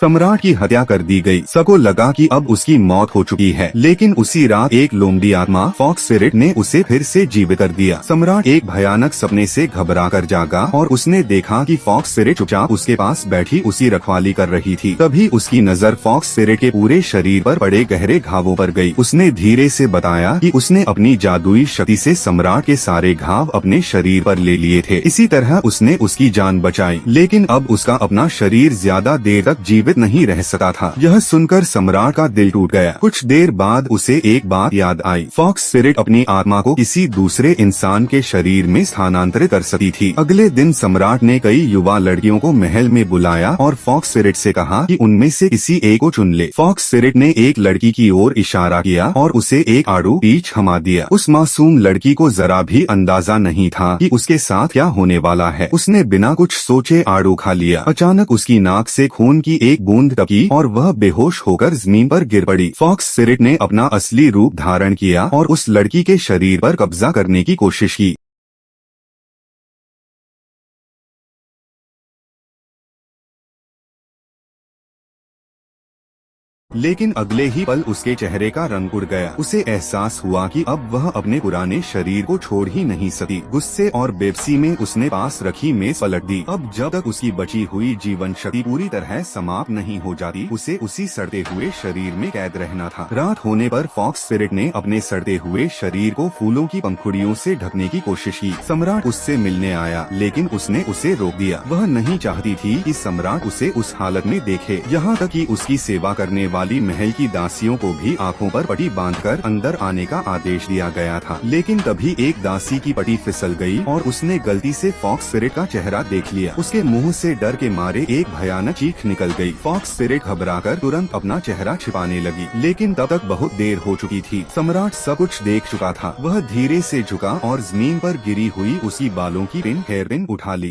सम्राट की हत्या कर दी गई। सबको लगा कि अब उसकी मौत हो चुकी है, लेकिन उसी रात एक लोमड़ी आत्मा फॉक्स स्पिरिट ने उसे फिर से जीवित कर दिया। सम्राट एक भयानक सपने से घबराकर जागा और उसने देखा कि फॉक्स स्पिरिट चुपचाप उसके पास बैठी उसी रखवाली कर रही थी। तभी उसकी नजर फॉक्स स्पिरिट के पूरे शरीर पर पड़े गहरे घावों पर गई। उसने धीरे से बताया कि उसने अपनी जादुई शक्ति से सम्राट के सारे घाव अपने शरीर पर ले लिए थे। इसी तरह उसने उसकी जान बचाई, लेकिन अब उसका अपना शरीर ज्यादा देर तक जीवित नहीं रह सका था। यह सुनकर सम्राट का दिल टूट गया। कुछ देर बाद उसे एक बात याद आई। फॉक्स स्पिरिट अपनी आत्मा को किसी दूसरे इंसान के शरीर में स्थानांतरित कर सकती थी। अगले दिन सम्राट ने कई युवा लड़कियों को महल में बुलाया और फॉक्स स्पिरिट से कहा कि उनमें से किसी एक को चुन ले। फॉक्स स्पिरिट ने एक लड़की की ओर इशारा किया और उसे एक आड़ू पीछ थमा दिया। उस मासूम लड़की को जरा भी अंदाजा नहीं था कि उसके साथ क्या होने वाला है। उसने बिना कुछ सोचे आड़ू खा लिया। अचानक उसकी नाक से खून की एक बूंद टपकी और वह बेहोश होकर जमीन पर गिर पड़ी। फॉक्स स्पिरिट ने अपना असली रूप धारण किया और उस लड़की के शरीर पर कब्जा करने की कोशिश की। लेकिन अगले ही पल उसके चेहरे का रंग उड़ गया। उसे एहसास हुआ कि अब वह अपने पुराने शरीर को छोड़ ही नहीं सकती। गुस्से और बेबसी में उसने पास रखी मेज पलट दी। अब जब तक उसकी बची हुई जीवन शक्ति पूरी तरह समाप्त नहीं हो जाती, उसे उसी सड़ते हुए शरीर में कैद रहना था। रात होने पर फॉक्स स्पिरिट ने अपने सड़ते हुए शरीर को फूलों की पंखुड़ियों से ढकने की कोशिश की। सम्राट उससे मिलने आया, लेकिन उसने उसे रोक दिया। वह नहीं चाहती थी कि सम्राट उसे उस हालत में देखे। यहाँ तक कि उसकी सेवा करने वाली महल की दासियों को भी आंखों पर पट्टी बांधकर अंदर आने का आदेश दिया गया था। लेकिन तभी एक दासी की पट्टी फिसल गई और उसने गलती से फॉक्स स्पिरिट का चेहरा देख लिया। उसके मुंह से डर के मारे एक भयानक चीख निकल गई। फॉक्स स्पिरिट घबराकर तुरंत अपना चेहरा छिपाने लगी, लेकिन तब तक बहुत देर हो चुकी थी। सम्राट सब कुछ देख चुका था। वह धीरे से झुका और जमीन पर गिरी हुई उसी बालों की हेयर पिन उठा ली।